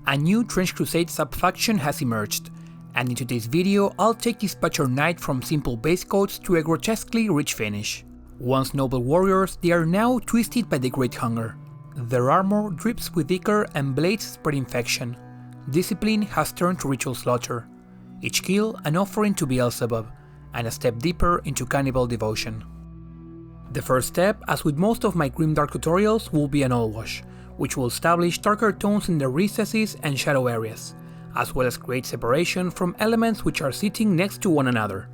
A new Trench Crusade subfaction has emerged, and in today's video I'll take this Butcher Knight from simple basecoats to a grotesquely rich finish. Once noble warriors, they are now twisted by the Great Hunger. Their armor drips with ichor and blades spread infection. Discipline has turned to ritual slaughter. Each kill an offering to Beelzebub, and a step deeper into cannibal devotion. The first step, as with most of my Grimdark tutorials, will be an oil wash, which will establish darker tones in the recesses and shadow areas, as well as create separation from elements which are sitting next to one another.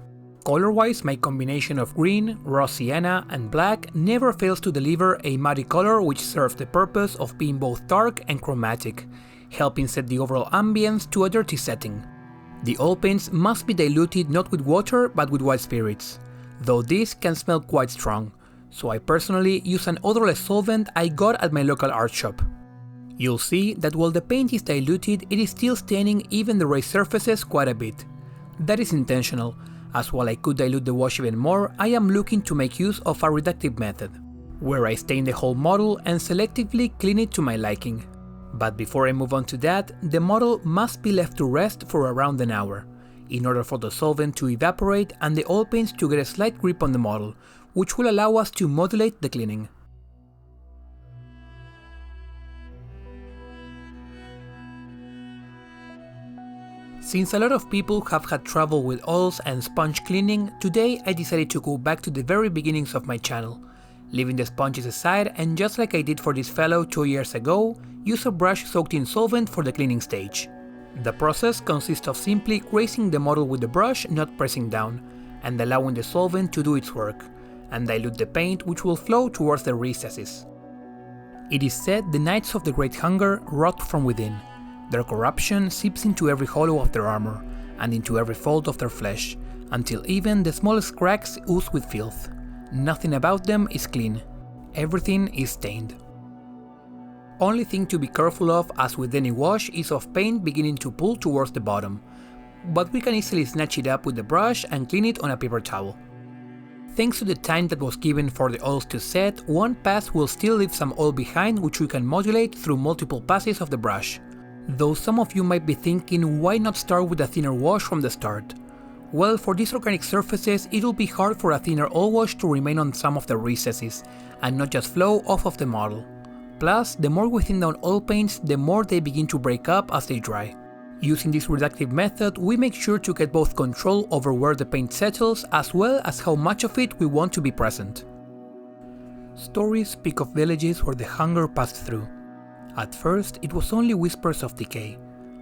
Color-wise, my combination of green, raw sienna and black never fails to deliver a muddy color which serves the purpose of being both dark and chromatic, helping set the overall ambience to a dirty setting. The oil paints must be diluted not with water but with white spirits, though this can smell quite strong, so I personally use an odorless solvent I got at my local art shop. You'll see that while the paint is diluted, it is still staining even the raised surfaces quite a bit. That is intentional, as while I could dilute the wash even more, I am looking to make use of a reductive method, where I stain the whole model and selectively clean it to my liking. But before I move on to that, the model must be left to rest for around an hour, in order for the solvent to evaporate and the oil paints to get a slight grip on the model, which will allow us to modulate the cleaning. Since a lot of people have had trouble with oils and sponge cleaning, today I decided to go back to the very beginnings of my channel, leaving the sponges aside, and just like I did for this fellow 2 years ago, use a brush soaked in solvent for the cleaning stage. The process consists of simply grazing the model with the brush, not pressing down, and allowing the solvent to do its work, and dilute the paint which will flow towards the recesses. It is said the Knights of the Great Hunger rot from within. Their corruption seeps into every hollow of their armor, and into every fold of their flesh, until even the smallest cracks ooze with filth. Nothing about them is clean. Everything is stained. Only thing to be careful of, as with any wash, is of paint beginning to pull towards the bottom, but we can easily snatch it up with the brush and clean it on a paper towel. Thanks to the time that was given for the oils to set, one pass will still leave some oil behind which we can modulate through multiple passes of the brush. Though some of you might be thinking, why not start with a thinner wash from the start? Well, for these organic surfaces it will be hard for a thinner oil wash to remain on some of the recesses, and not just flow off of the model. Plus, the more we thin down oil paints, the more they begin to break up as they dry. Using this reductive method, we make sure to get both control over where the paint settles, as well as how much of it we want to be present. Stories speak of villages where the hunger passed through. At first, it was only whispers of decay,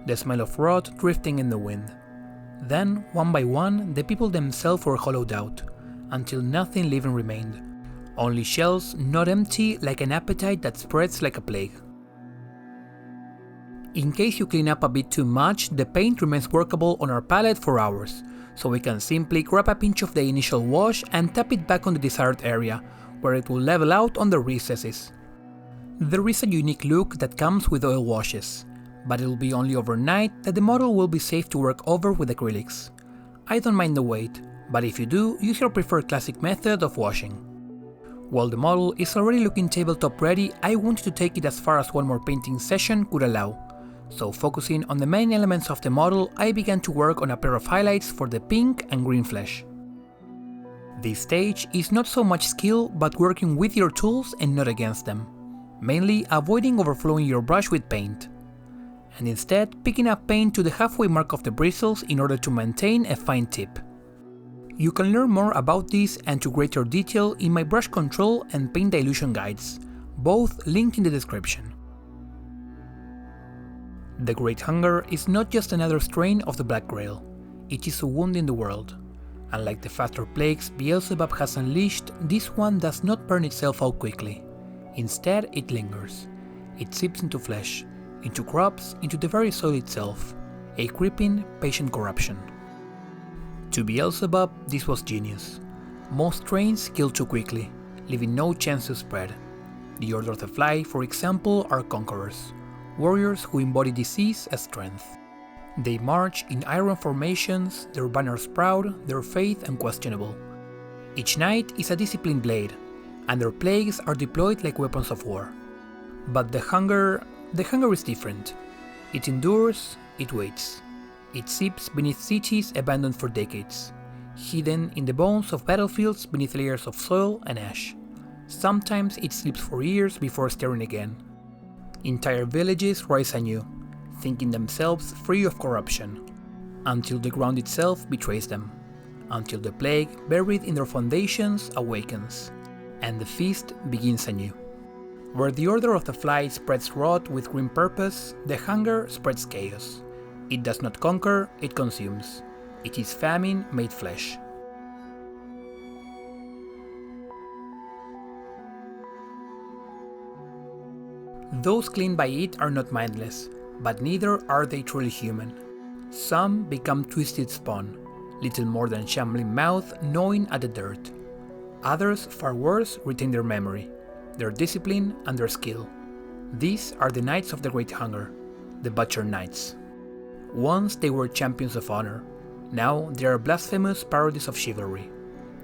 the smell of rot drifting in the wind. Then, one by one, the people themselves were hollowed out, until nothing living remained. Only shells, not empty, like an appetite that spreads like a plague. In case you clean up a bit too much, the paint remains workable on our palette for hours, so we can simply grab a pinch of the initial wash and tap it back on the desired area, where it will level out on the recesses. There is a unique look that comes with oil washes, but it will be only overnight that the model will be safe to work over with acrylics. I don't mind the wait, but if you do, use your preferred classic method of washing. While the model is already looking tabletop ready, I wanted to take it as far as one more painting session could allow. So focusing on the main elements of the model, I began to work on a pair of highlights for the pink and green flesh. This stage is not so much skill, but working with your tools and not against them. Mainly avoiding overflowing your brush with paint, and instead picking up paint to the halfway mark of the bristles in order to maintain a fine tip. You can learn more about this and to greater detail in my brush control and paint dilution guides, both linked in the description. The Great Hunger is not just another strain of the Black Grail, it is a wound in the world. Unlike the faster plagues Beelzebub has unleashed, this one does not burn itself out quickly. Instead, it lingers. It seeps into flesh, into crops, into the very soil itself, a creeping, patient corruption. To Beelzebub, this was genius. Most strains kill too quickly, leaving no chance to spread. The Order of the Fly, for example, are conquerors, warriors who embody disease as strength. They march in iron formations, their banners proud, their faith unquestionable. Each knight is a disciplined blade, and their plagues are deployed like weapons of war. But the hunger is different. It endures, it waits. It seeps beneath cities abandoned for decades, hidden in the bones of battlefields beneath layers of soil and ash. Sometimes it sleeps for years before stirring again. Entire villages rise anew, thinking themselves free of corruption, until the ground itself betrays them, until the plague buried in their foundations awakens, and the feast begins anew. Where the Order of the Fly spreads rot with grim purpose, the hunger spreads chaos. It does not conquer, it consumes. It is famine made flesh. Those claimed by it are not mindless, but neither are they truly human. Some become twisted spawn, little more than shambling mouth gnawing at the dirt. Others, far worse, retain their memory, their discipline and their skill. These are the Knights of the Great Hunger, the Butcher Knights. Once they were champions of honor, now they are blasphemous parodies of chivalry.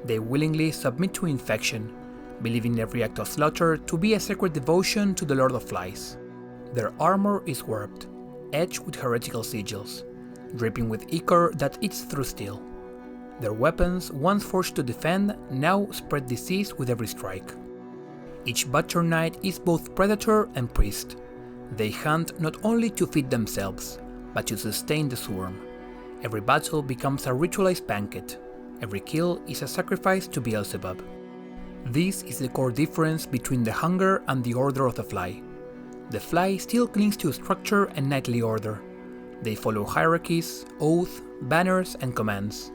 They willingly submit to infection, believing every act of slaughter to be a sacred devotion to the Lord of Flies. Their armor is warped, edged with heretical sigils, dripping with ichor that eats through steel. Their weapons, once forged to defend, now spread disease with every strike. Each Butcher Knight is both predator and priest. They hunt not only to feed themselves, but to sustain the swarm. Every battle becomes a ritualized banquet. Every kill is a sacrifice to Beelzebub. This is the core difference between the Hunger and the Order of the Fly. The Fly still clings to structure and knightly order. They follow hierarchies, oath, banners, and commands.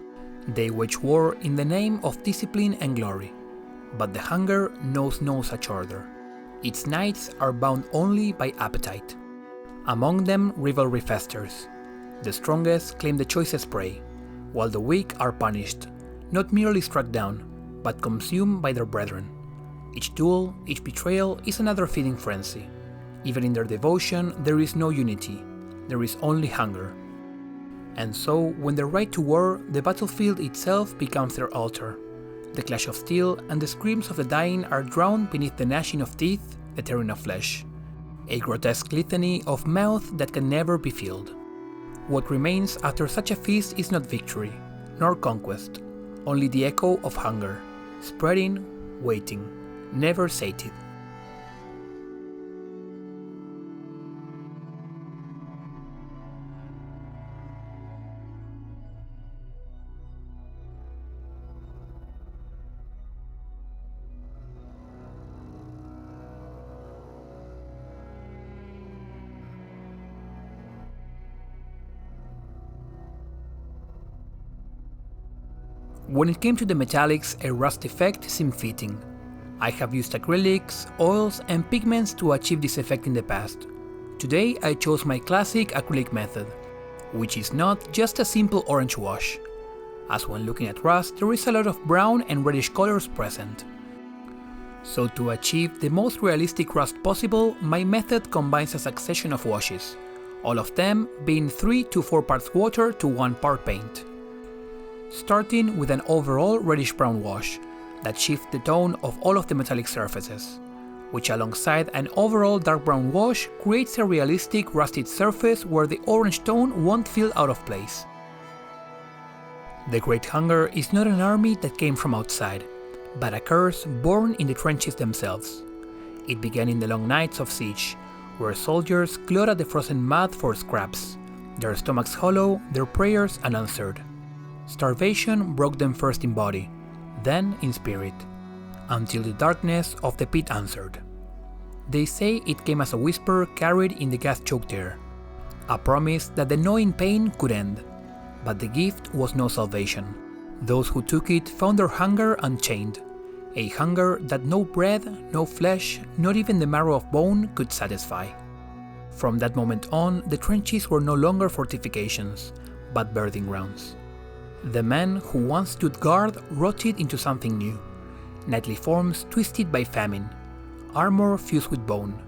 They wage war in the name of discipline and glory. But the Hunger knows no such order. Its knights are bound only by appetite. Among them rivalry festers. The strongest claim the choicest prey, while the weak are punished, not merely struck down, but consumed by their brethren. Each duel, each betrayal is another feeding frenzy. Even in their devotion there is no unity, there is only hunger. And so, when they ride to war, the battlefield itself becomes their altar. The clash of steel and the screams of the dying are drowned beneath the gnashing of teeth, the tearing of flesh. A grotesque litany of mouth that can never be filled. What remains after such a feast is not victory, nor conquest, only the echo of hunger, spreading, waiting, never sated. When it came to the metallics, a rust effect seemed fitting. I have used acrylics, oils and pigments to achieve this effect in the past. Today I chose my classic acrylic method, which is not just a simple orange wash, as when looking at rust there is a lot of brown and reddish colors present. So to achieve the most realistic rust possible, my method combines a succession of washes, all of them being 3 to 4 parts water to 1 part paint. Starting with an overall reddish-brown wash that shifts the tone of all of the metallic surfaces, which alongside an overall dark brown wash creates a realistic rusted surface where the orange tone won't feel out of place. The Great Hunger is not an army that came from outside, but a curse born in the trenches themselves. It began in the long nights of siege, where soldiers clawed at the frozen mud for scraps, their stomachs hollow, their prayers unanswered. Starvation broke them first in body, then in spirit, until the darkness of the pit answered. They say it came as a whisper carried in the gas-choked air, a promise that the gnawing pain could end, but the gift was no salvation. Those who took it found their hunger unchained, a hunger that no bread, no flesh, not even the marrow of bone could satisfy. From that moment on, the trenches were no longer fortifications, but birthing grounds. The men who once stood guard rotted into something new, knightly forms twisted by famine, armor fused with bone,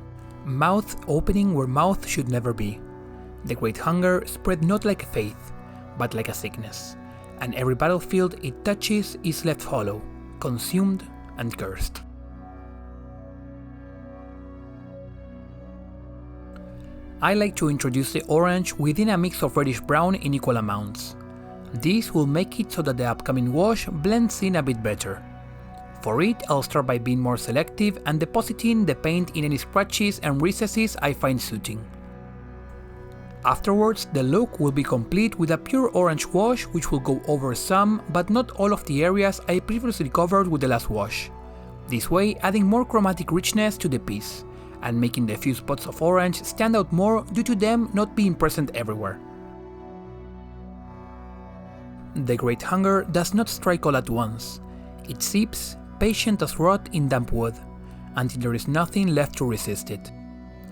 mouth opening where mouth should never be. The Great Hunger spread not like a faith, but like a sickness, and every battlefield it touches is left hollow, consumed and cursed. I like to introduce the orange within a mix of reddish brown in equal amounts. This will make it so that the upcoming wash blends in a bit better. For it, I'll start by being more selective and depositing the paint in any scratches and recesses I find suiting. Afterwards, the look will be complete with a pure orange wash which will go over some, but not all of the areas I previously covered with the last wash. This way, adding more chromatic richness to the piece, and making the few spots of orange stand out more due to them not being present everywhere. The Great Hunger does not strike all at once. It seeps, patient as rot in damp wood, until there is nothing left to resist it.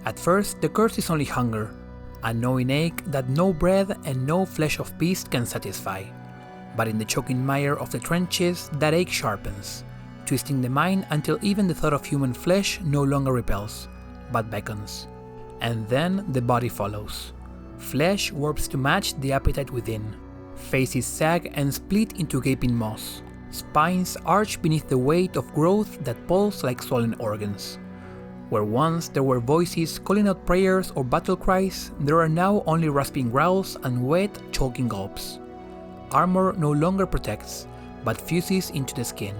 At first, the curse is only hunger, a gnawing ache that no bread and no flesh of beast can satisfy. But in the choking mire of the trenches, that ache sharpens, twisting the mind until even the thought of human flesh no longer repels, but beckons. And then the body follows. Flesh warps to match the appetite within. Faces sag and split into gaping maws. Spines arch beneath the weight of growth that pulse like swollen organs. Where once there were voices calling out prayers or battle cries, there are now only rasping growls and wet, choking gulps. Armor no longer protects, but fuses into the skin,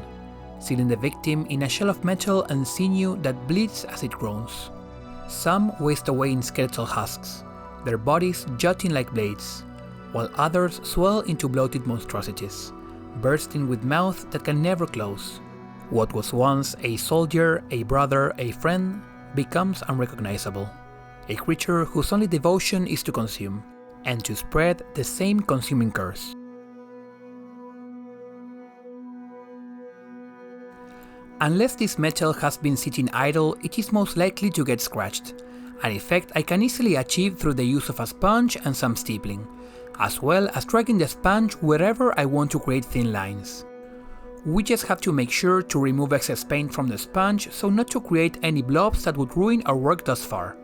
sealing the victim in a shell of metal and sinew that bleeds as it groans. Some waste away in skeletal husks, their bodies jutting like blades, while others swell into bloated monstrosities, bursting with mouth that can never close. What was once a soldier, a brother, a friend, becomes unrecognizable. A creature whose only devotion is to consume, and to spread the same consuming curse. Unless this metal has been sitting idle, it is most likely to get scratched, an effect I can easily achieve through the use of a sponge and some stippling, as well as dragging the sponge wherever I want to create thin lines. We just have to make sure to remove excess paint from the sponge so not to create any blobs that would ruin our work thus far.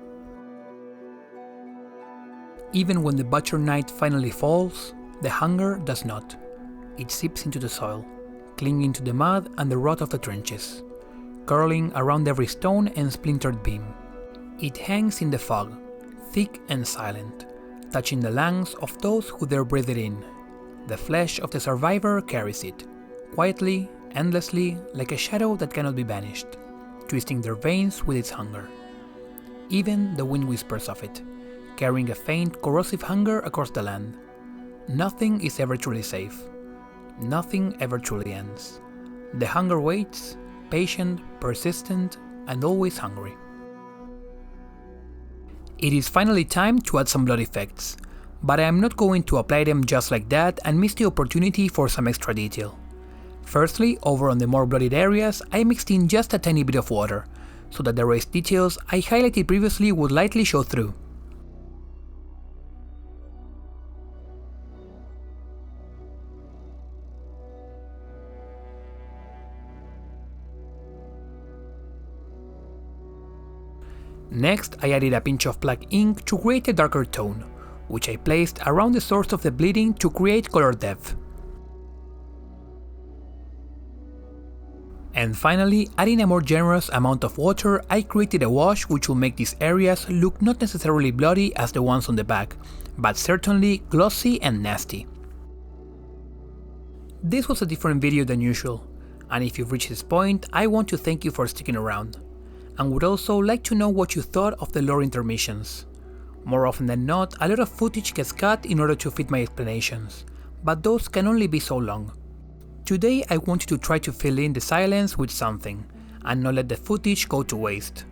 Even when the butcher knight finally falls, the hunger does not. It seeps into the soil, clinging to the mud and the rot of the trenches, curling around every stone and splintered beam. It hangs in the fog, thick and silent, touching the lungs of those who dare breathe it in. The flesh of the survivor carries it, quietly, endlessly, like a shadow that cannot be banished, twisting their veins with its hunger. Even the wind whispers of it, carrying a faint, corrosive hunger across the land. Nothing is ever truly safe. Nothing ever truly ends. The hunger waits, patient, persistent, and always hungry. It is finally time to add some blood effects, but I am not going to apply them just like that and miss the opportunity for some extra detail. Firstly, over on the more bloodied areas, I mixed in just a tiny bit of water, so that the raised details I highlighted previously would lightly show through. Next, I added a pinch of black ink to create a darker tone, which I placed around the source of the bleeding to create color depth. And finally, adding a more generous amount of water, I created a wash which will make these areas look not necessarily bloody as the ones on the back, but certainly glossy and nasty. This was a different video than usual, and if you've reached this point, I want to thank you for sticking around, and would also like to know what you thought of the lore intermissions. More often than not, a lot of footage gets cut in order to fit my explanations, but those can only be so long. Today I wanted to try to fill in the silence with something, and not let the footage go to waste.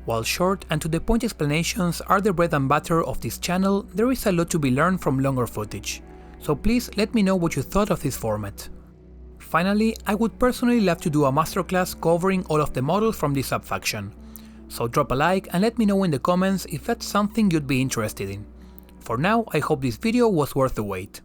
While short and to the point explanations are the bread and butter of this channel, there is a lot to be learned from longer footage, so please let me know what you thought of this format. Finally, I would personally love to do a masterclass covering all of the models from this subfaction, so drop a like and let me know in the comments if that's something you'd be interested in. For now, I hope this video was worth the wait.